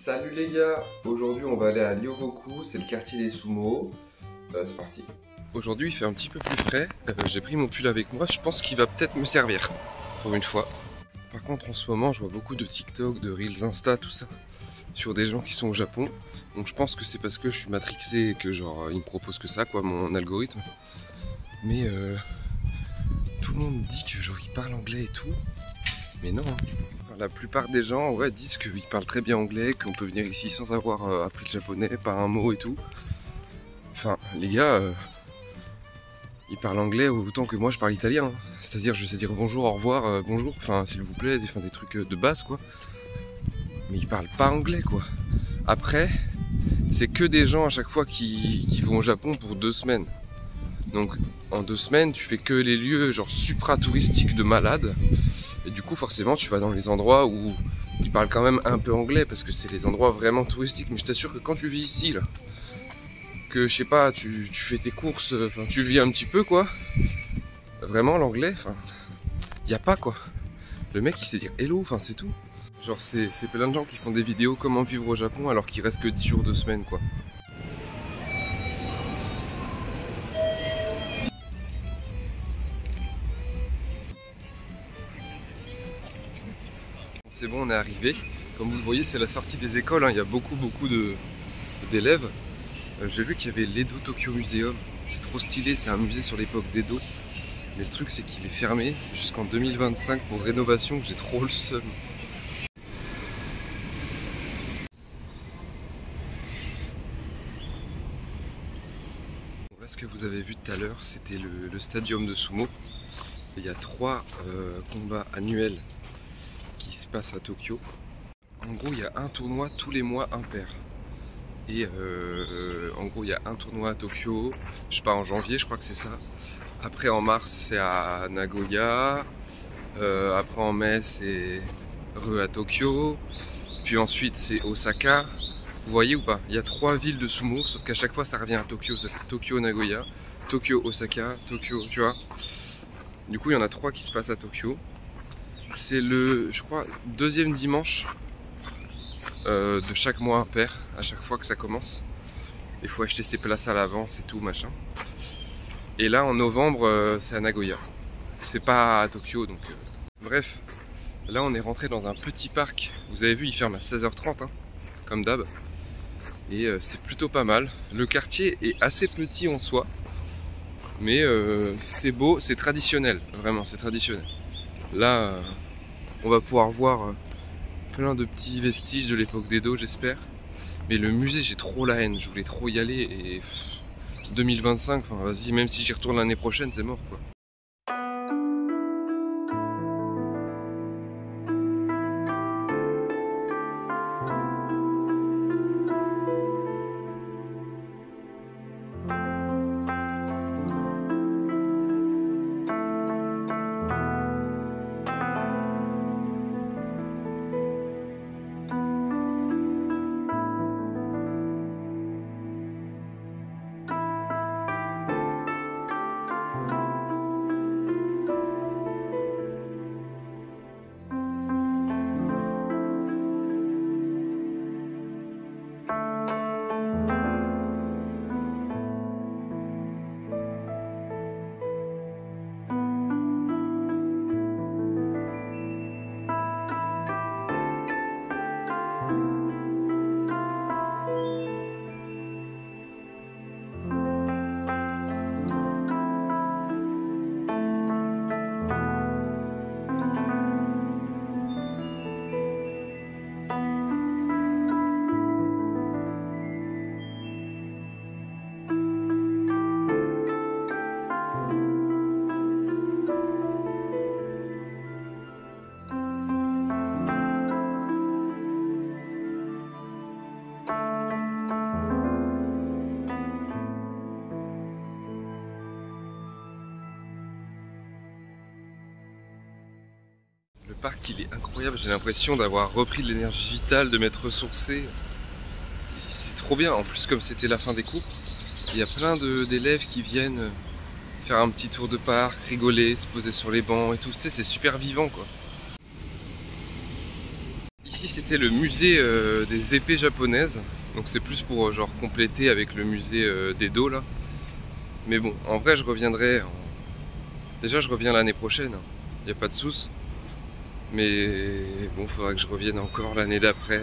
Salut les gars, aujourd'hui on va aller à Ryogoku, c'est le quartier des sumo. C'est parti. Aujourd'hui il fait un petit peu plus frais, j'ai pris mon pull avec moi, je pense qu'il va peut-être me servir, pour une fois. Par contre en ce moment je vois beaucoup de TikTok, de Reels Insta, tout ça, sur des gens qui sont au Japon. Donc je pense que c'est parce que je suis matrixé et que genre il me propose que ça quoi, mon algorithme. Mais tout le monde dit que genre il parle anglais et tout. Mais non, hein. Enfin, la plupart des gens ouais, disent qu'ils parlent très bien anglais, qu'on peut venir ici sans avoir appris le japonais, pas un mot et tout. Enfin, les gars, ils parlent anglais autant que moi je parle italien. Hein. C'est-à-dire, je sais dire bonjour, au revoir, bonjour, enfin, s'il vous plaît, des trucs de base quoi. Mais ils parlent pas anglais quoi. Après, c'est que des gens à chaque fois qui vont au Japon pour 2 semaines. Donc, en 2 semaines, tu fais que les lieux genre supra-touristiques de malades. Et du coup, forcément, tu vas dans les endroits où ils parlent quand même un peu anglais parce que c'est les endroits vraiment touristiques. Mais je t'assure que quand tu vis ici, là, que je sais pas, tu fais tes courses, enfin, tu vis un petit peu quoi. Vraiment, l'anglais, enfin, y a pas quoi. Le mec, il sait dire hello, enfin, c'est tout. Genre, c'est plein de gens qui font des vidéos comment vivre au Japon alors qu'il reste que 10 jours, 2 semaines quoi. C'est bon, on est arrivé. Comme vous le voyez, c'est la sortie des écoles, hein. Il y a beaucoup d'élèves. J'ai vu qu'il y avait l'Edo Tokyo Museum. C'est trop stylé, c'est un musée sur l'époque d'Edo. Mais le truc, c'est qu'il est fermé jusqu'en 2025 pour rénovation. J'ai trop le seum. Là, ce que vous avez vu tout à l'heure, c'était le stadium de sumo. Il y a 3 combats annuels qui se passent à Tokyo. En gros, il y a un tournoi tous les mois impair. Et en gros, il y a un tournoi à Tokyo, je sais pas, en janvier, je crois que c'est ça. Après, en mars, c'est à Nagoya. Après, en mai, c'est à Tokyo. Puis ensuite, c'est Osaka. Vous voyez ou pas? Il y a 3 villes de sumo, sauf qu'à chaque fois, ça revient à Tokyo. Ça fait Tokyo, Nagoya, Tokyo, Osaka, Tokyo, tu vois. Du coup, il y en a 3 qui se passent à Tokyo. C'est le, je crois, 2e dimanche de chaque mois impair, à chaque fois que ça commence. Il faut acheter ses places à l'avance et tout machin. Et là en novembre c'est à Nagoya. C'est pas à Tokyo donc. Bref, là on est rentré dans un petit parc. Vous avez vu, il ferme à 16h30 hein, comme d'hab. Et c'est plutôt pas mal. Le quartier est assez petit en soi. Mais c'est beau, c'est traditionnel. Vraiment, c'est traditionnel. Là, on va pouvoir voir plein de petits vestiges de l'époque d'Edo, j'espère. Mais le musée, j'ai trop la haine. Je voulais trop y aller et 2025, enfin vas-y, même si j'y retourne l'année prochaine, c'est mort quoi. Le parc il est incroyable, j'ai l'impression d'avoir repris de l'énergie vitale, de m'être ressourcé. C'est trop bien, en plus comme c'était la fin des cours, il y a plein d'élèves qui viennent faire un petit tour de parc, rigoler, se poser sur les bancs et tout, tu sais, c'est super vivant quoi. Ici ici c'était le musée des épées japonaises. Donc c'est plus pour genre compléter avec le musée d'Edo là. Mais bon, en vrai je reviendrai. Déjà je reviens l'année prochaine, il n'y a pas de souci. Mais bon, faudra que je revienne encore l'année d'après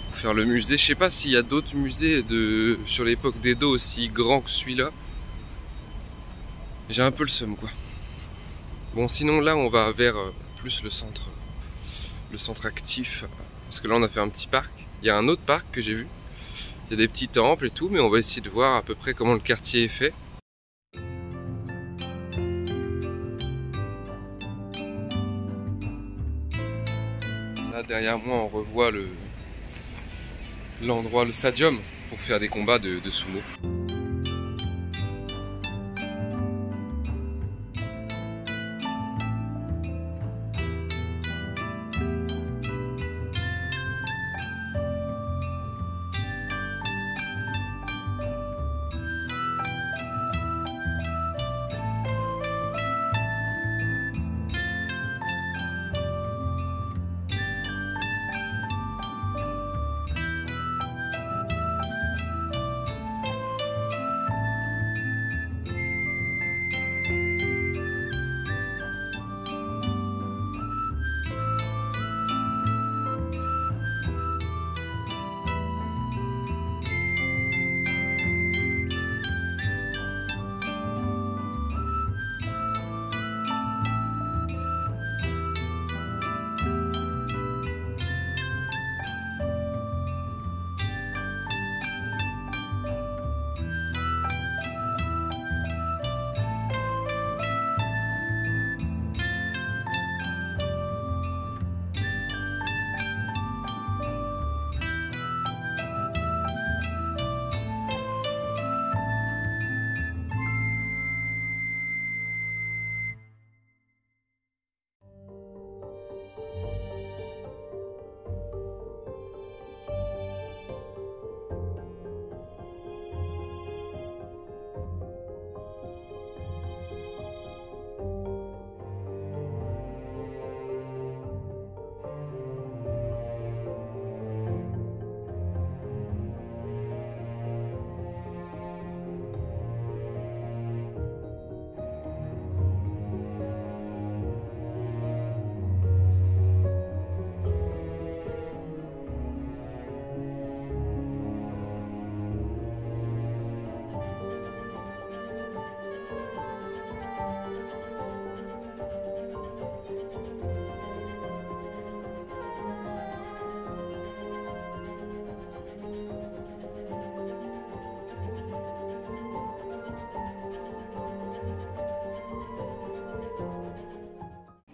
pour faire le musée. Je sais pas s'il y a d'autres musées sur l'époque d'Edo aussi grands que celui-là. J'ai un peu le seum quoi. Bon sinon là on va vers plus le centre actif. Parce que là on a fait un petit parc. Il y a un autre parc que j'ai vu. Il y a des petits temples et tout, mais on va essayer de voir à peu près comment le quartier est fait. Là derrière moi on revoit l'endroit, le stadium pour faire des combats de sumo.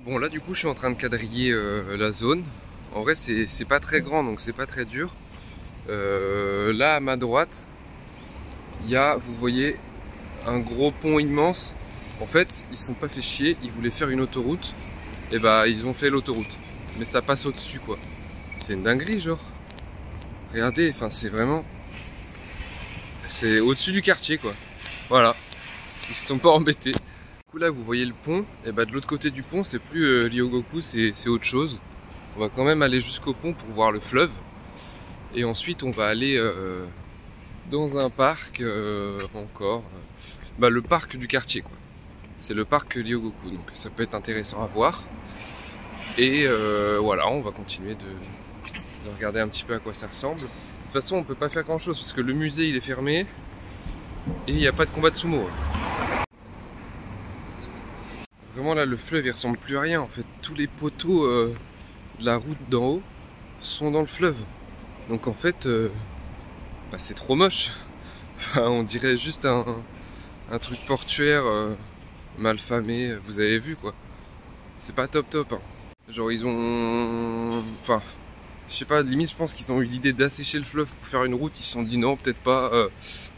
Bon là du coup je suis en train de quadriller la zone. En vrai c'est pas très grand donc c'est pas très dur. Là à ma droite il y a, vous voyez, un gros pont immense. En fait ils se sont pas fait chier, ils voulaient faire une autoroute. Et bah ils ont fait l'autoroute. Mais ça passe au-dessus quoi. C'est une dinguerie genre. Regardez, enfin c'est vraiment... C'est au-dessus du quartier quoi. Voilà. Ils se sont pas embêtés. Là vous voyez le pont, et bah de l'autre côté du pont c'est plus Ryogoku, c'est autre chose. On va quand même aller jusqu'au pont pour voir le fleuve. Et ensuite on va aller dans un parc encore. Bah, le parc du quartier quoi. C'est le parc Ryogoku, donc ça peut être intéressant à voir. Et voilà, on va continuer de regarder un petit peu à quoi ça ressemble. De toute façon on peut pas faire grand chose parce que le musée il est fermé. Et il n'y a pas de combat de sumo. Vraiment là le fleuve il ressemble plus à rien en fait, tous les poteaux de la route d'en haut sont dans le fleuve. Donc en fait bah, c'est trop moche. Enfin on dirait juste un truc portuaire mal famé, vous avez vu quoi. C'est pas top top hein. Genre ils ont... Enfin je sais pas, limite je pense qu'ils ont eu l'idée d'assécher le fleuve pour faire une route, ils se sont dit non peut-être pas,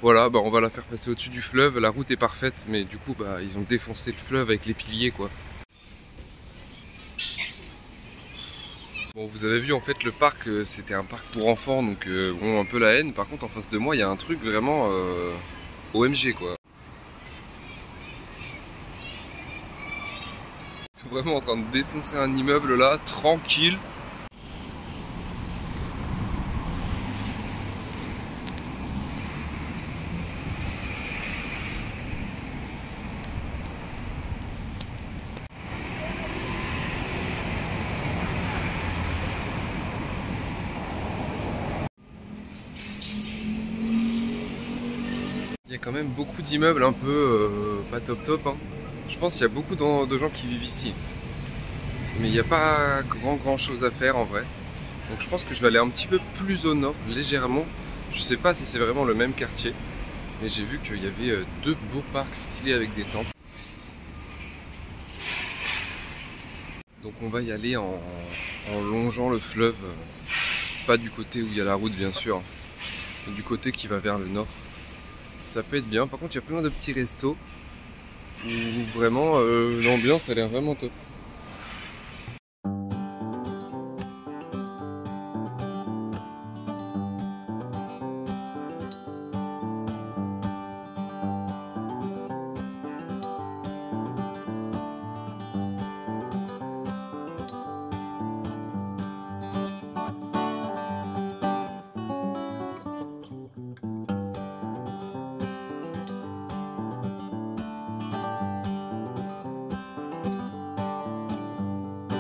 voilà bah on va la faire passer au-dessus du fleuve, la route est parfaite mais du coup bah ils ont défoncé le fleuve avec les piliers quoi. Bon vous avez vu en fait le parc c'était un parc pour enfants donc bon un peu la haine, par contre en face de moi il y a un truc vraiment OMG quoi. Ils sont vraiment en train de défoncer un immeuble là, tranquille. Il y a quand même beaucoup d'immeubles un peu pas top top, hein. Je pense qu'il y a beaucoup de gens qui vivent ici. Mais il n'y a pas grand chose à faire en vrai. Donc je pense que je vais aller un petit peu plus au nord, légèrement. Je sais pas si c'est vraiment le même quartier. Mais j'ai vu qu'il y avait deux beaux parcs stylés avec des temples. Donc on va y aller en longeant le fleuve. Pas du côté où il y a la route bien sûr, mais du côté qui va vers le nord. Ça peut être bien. Par contre il y a plein de petits restos où vraiment l'ambiance a l'air vraiment top.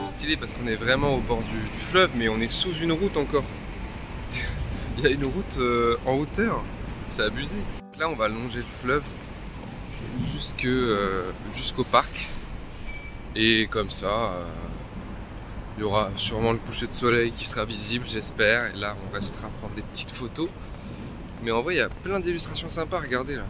Stylé parce qu'on est vraiment au bord du fleuve, mais on est sous une route encore. Il y a une route en hauteur, c'est abusé. Là on va longer le fleuve jusqu'au parc. Et comme ça, il y aura sûrement le coucher de soleil qui sera visible, j'espère. Et là on restera prendre des petites photos. Mais en vrai il y a plein d'illustrations sympas, regardez là.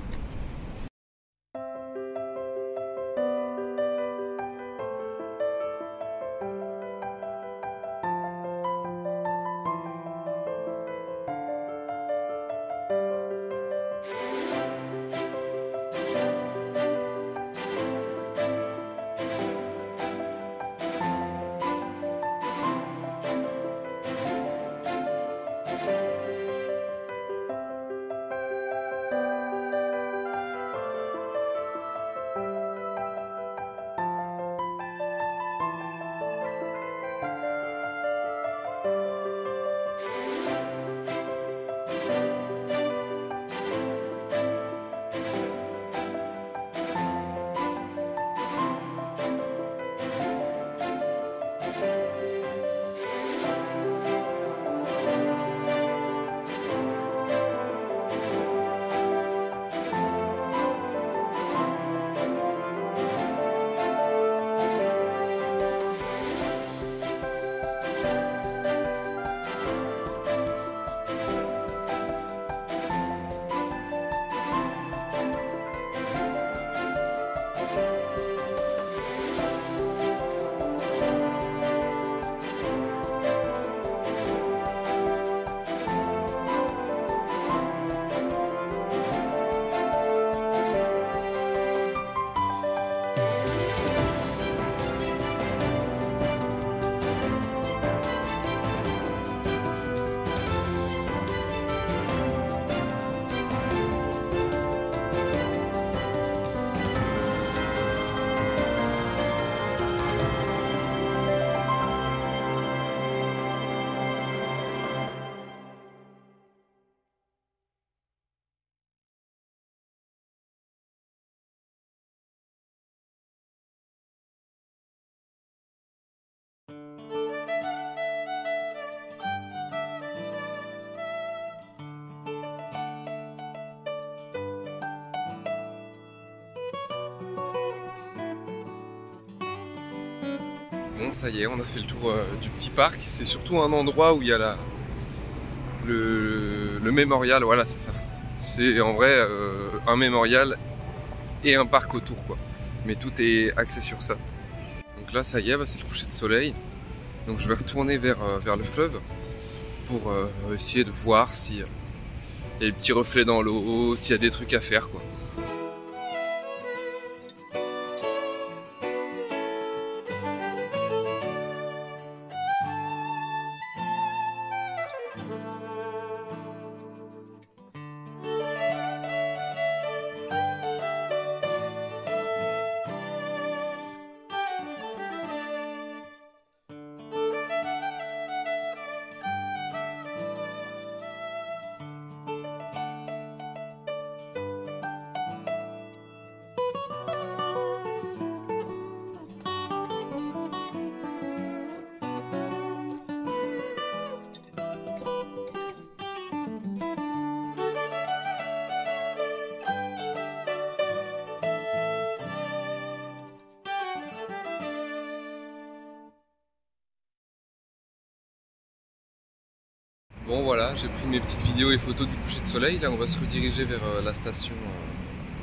Bon, ça y est, on a fait le tour du petit parc. C'est surtout un endroit où il y a le mémorial, voilà, c'est ça. C'est en vrai un mémorial et un parc autour, quoi. Mais tout est axé sur ça. Donc là, ça y est, bah, c'est le coucher de soleil. Donc je vais retourner vers le fleuve pour essayer de voir s'il y a des petits reflets dans l'eau, s'il y a des trucs à faire, quoi. Bon voilà, j'ai pris mes petites vidéos et photos du coucher de soleil. Là on va se rediriger vers la station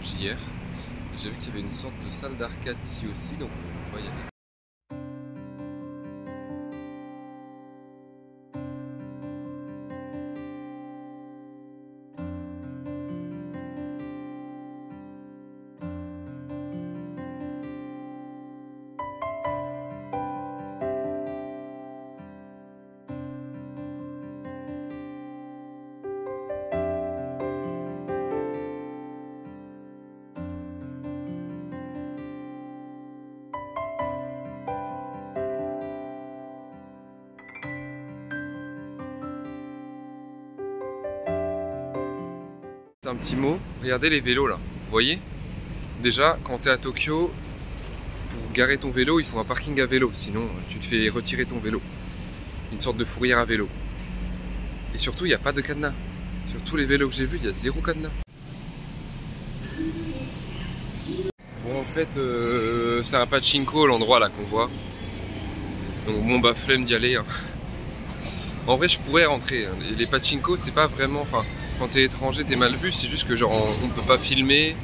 JR. J'ai vu qu'il y avait une sorte de salle d'arcade ici aussi, donc on va y aller. Un petit mot, regardez les vélos là, vous voyez? Déjà, quand tu es à Tokyo, pour garer ton vélo, il faut un parking à vélo, sinon tu te fais retirer ton vélo. Une sorte de fourrière à vélo. Et surtout, il n'y a pas de cadenas. Sur tous les vélos que j'ai vus, il y a 0 cadenas. Bon, en fait, c'est un pachinko l'endroit là qu'on voit. Donc bon, bah flemme d'y aller. Hein. En vrai, je pourrais rentrer. Hein. Les pachinko, c'est pas vraiment... Enfin, quand t'es étranger, t'es mal vu. C'est juste que genre, on peut pas filmer.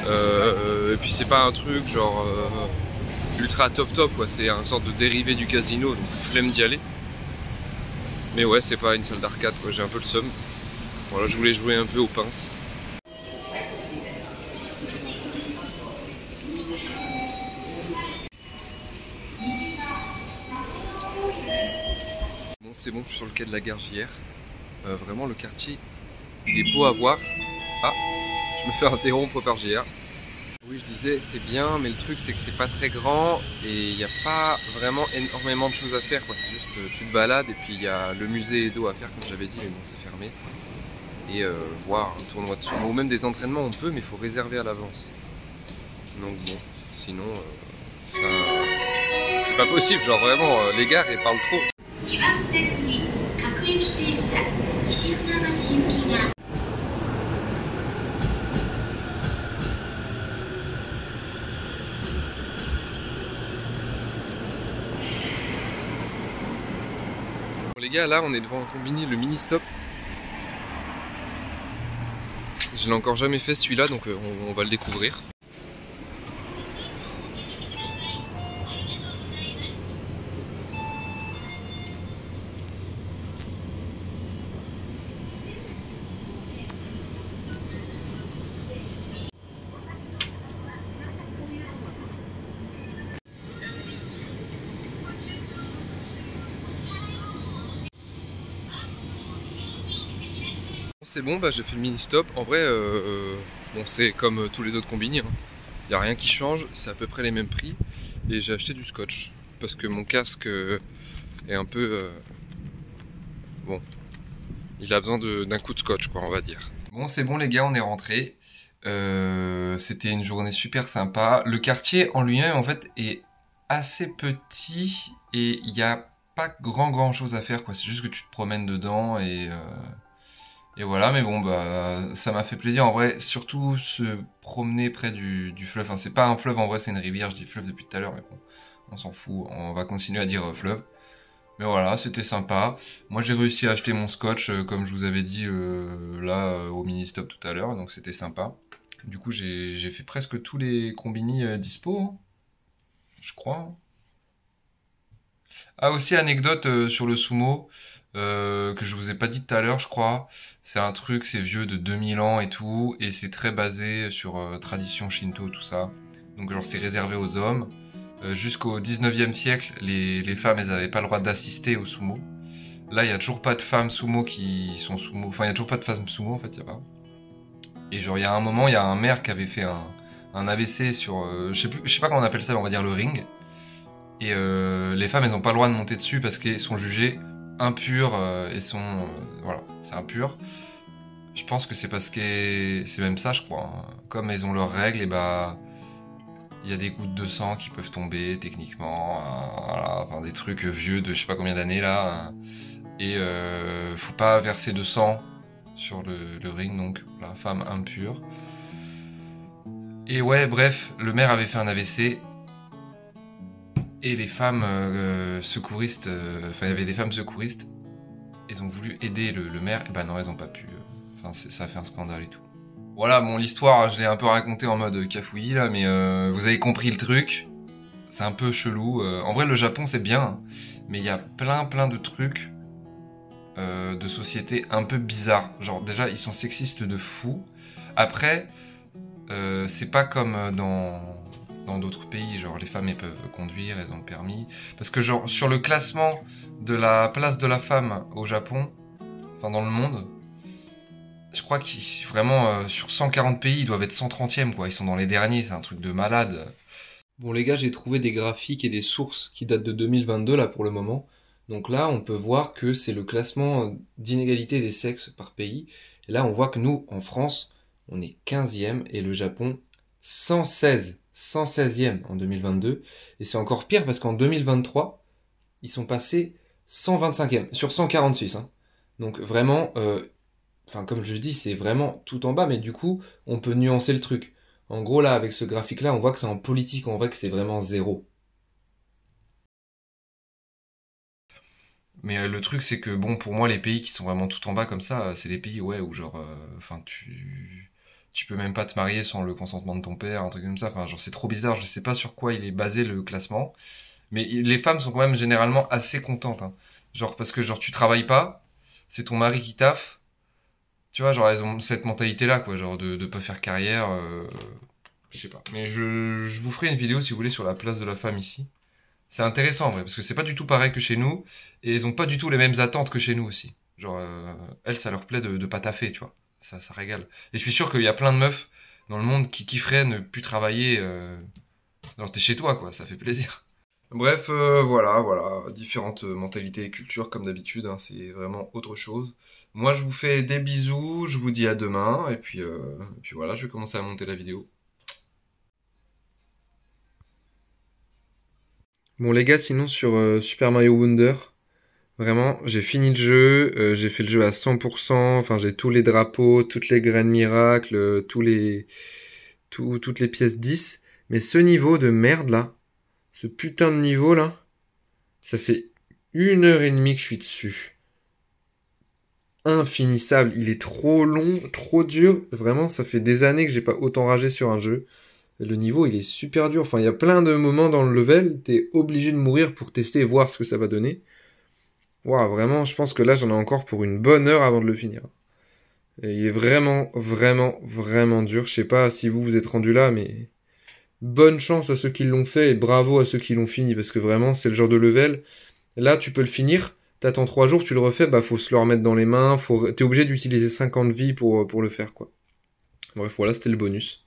Et puis c'est pas un truc genre ultra top quoi. C'est un sorte de dérivé du casino. Donc flemme d'y aller. Mais ouais, c'est pas une salle d'arcade quoi. J'ai un peu le seum. Voilà, je voulais jouer un peu aux pinces. Bon, c'est bon, je suis sur le quai de la gare JR. Vraiment, le quartier, il est beau à voir. Ah, je me fais interrompre par JR. Oui, je disais, c'est bien, mais le truc, c'est que c'est pas très grand et il n'y a pas vraiment énormément de choses à faire. C'est juste, tu te balades et puis il y a le musée Edo à faire, comme j'avais dit, mais bon, c'est fermé. Et voir un tournoi de sumo ou même des entraînements, on peut, mais il faut réserver à l'avance. Donc bon, sinon, c'est pas possible. Genre vraiment, les gares, elles parlent trop. Bon, les gars, là on est devant un combini, le mini stop. Je l'ai encore jamais fait celui-là, donc on va le découvrir. C'est bon, bah j'ai fait le mini stop. En vrai, bon, c'est comme tous les autres combini. Hein. Il n'y a rien qui change, c'est à peu près les mêmes prix. Et j'ai acheté du scotch parce que mon casque est un peu bon. Il a besoin d'un coup de scotch, quoi, on va dire. Bon, c'est bon les gars, on est rentrés. C'était une journée super sympa. Le quartier en lui-même, en fait, est assez petit et il n'y a pas grand chose à faire, quoi. C'est juste que tu te promènes dedans et voilà. Mais bon, bah, ça m'a fait plaisir. En vrai, surtout se promener près du fleuve. Enfin, c'est pas un fleuve, en vrai, c'est une rivière. Je dis fleuve depuis tout à l'heure, mais bon, on s'en fout. On va continuer à dire fleuve. Mais voilà, c'était sympa. Moi, j'ai réussi à acheter mon scotch, comme je vous avais dit là au mini-stop tout à l'heure, donc c'était sympa. Du coup, j'ai fait presque tous les combini dispo, hein, je crois. Ah, aussi, anecdote sur le sumo, que je vous ai pas dit tout à l'heure, je crois. C'est un truc, c'est vieux de 2000 ans et tout, et c'est très basé sur tradition shinto, tout ça. Donc, genre, c'est réservé aux hommes. Jusqu'au 19e siècle, les femmes, elles n'avaient pas le droit d'assister au sumo. Là, il n'y a toujours pas de femmes sumo qui sont sumo. Enfin, il n'y a toujours pas de femmes sumo, en fait, il n'y a pas. Et genre, il y a un moment, il y a un maire qui avait fait un AVC sur... je sais pas comment on appelle ça, mais on va dire le ring. Et les femmes, elles n'ont pas le droit de monter dessus parce qu'elles sont jugées impures et sont... voilà, c'est impur. Je pense que c'est parce que... C'est même ça, je crois. Hein. Comme elles ont leurs règles, et bah... Il y a des gouttes de sang qui peuvent tomber techniquement, voilà, enfin des trucs vieux de je sais pas combien d'années là. Et faut pas verser de sang sur le ring, donc la femme impure. Et ouais, bref, le maire avait fait un AVC. Et les femmes secouristes, enfin il y avait des femmes secouristes. ils ont voulu aider le maire, et bah non, ils ont pas pu. Enfin, ça a fait un scandale et tout. Voilà, bon, l'histoire, je l'ai un peu racontée en mode cafouillis, là, mais vous avez compris le truc. C'est un peu chelou. En vrai, le Japon, c'est bien, hein, mais il y a plein de trucs de société un peu bizarres. Genre, déjà, ils sont sexistes de fou. Après, c'est pas comme dans d'autres pays, genre les femmes elles peuvent conduire, elles ont le permis. Parce que genre sur le classement de la place de la femme au Japon, enfin dans le monde, je crois qu'ils vraiment sur 140 pays, ils doivent être 130e quoi. Ils sont dans les derniers, c'est un truc de malade. Bon les gars, j'ai trouvé des graphiques et des sources qui datent de 2022 là pour le moment. Donc là, on peut voir que c'est le classement d'inégalité des sexes par pays. Et là, on voit que nous, en France, on est 15e et le Japon 116e en 2022. Et c'est encore pire parce qu'en 2023, ils sont passés 125e sur 146. Hein. Donc vraiment, comme je dis, c'est vraiment tout en bas, mais du coup, on peut nuancer le truc. En gros, là, avec ce graphique-là, on voit que c'est en politique, on voit que c'est vraiment zéro. Mais le truc, c'est que, bon, pour moi, les pays qui sont vraiment tout en bas comme ça, c'est les pays, ouais, où genre, tu peux même pas te marier sans le consentement de ton père, un truc comme ça. Enfin, genre, c'est trop bizarre, je sais pas sur quoi il est basé le classement. Mais les femmes sont quand même généralement assez contentes, hein. Genre, parce que, genre, tu travailles pas, c'est ton mari qui taffe. Tu vois, genre, elles ont cette mentalité-là, quoi, genre, de pas faire carrière, je sais pas. Mais je vous ferai une vidéo, si vous voulez, sur la place de la femme ici. C'est intéressant en vrai, parce que c'est pas du tout pareil que chez nous, et ils ont pas du tout les mêmes attentes que chez nous aussi. Genre, elles, ça leur plaît de pas taffer, tu vois. Ça régale. Et je suis sûr qu'il y a plein de meufs dans le monde qui kifferaient ne plus travailler. Genre, t'es chez toi, quoi, ça fait plaisir. Bref, voilà, différentes mentalités et cultures comme d'habitude, hein, c'est vraiment autre chose. Moi, je vous fais des bisous, je vous dis à demain, et puis voilà, je vais commencer à monter la vidéo. Bon les gars, sinon sur Super Mario Wonder, vraiment, j'ai fini le jeu, j'ai fait le jeu à 100%, enfin j'ai tous les drapeaux, toutes les graines miracles, toutes les pièces 10, mais ce niveau de merde là, ce putain de niveau là, ça fait 1 heure et demie que je suis dessus. Infinissable, il est trop long, trop dur, vraiment ça fait des années que j'ai pas autant ragé sur un jeu. Le niveau, il est super dur. Enfin, il y a plein de moments dans le level, t'es obligé de mourir pour tester et voir ce que ça va donner. Waouh, vraiment, je pense que là, j'en ai encore pour une bonne heure avant de le finir. Et il est vraiment dur. Je sais pas si vous êtes rendu là, mais bonne chance à ceux qui l'ont fait et bravo à ceux qui l'ont fini, parce que vraiment, c'est le genre de level. Là, tu peux le finir, t'attends 3 jours, tu le refais, bah faut se le remettre dans les mains, t'es obligé d'utiliser 50 vies pour le faire, quoi. Bref, voilà, c'était le bonus.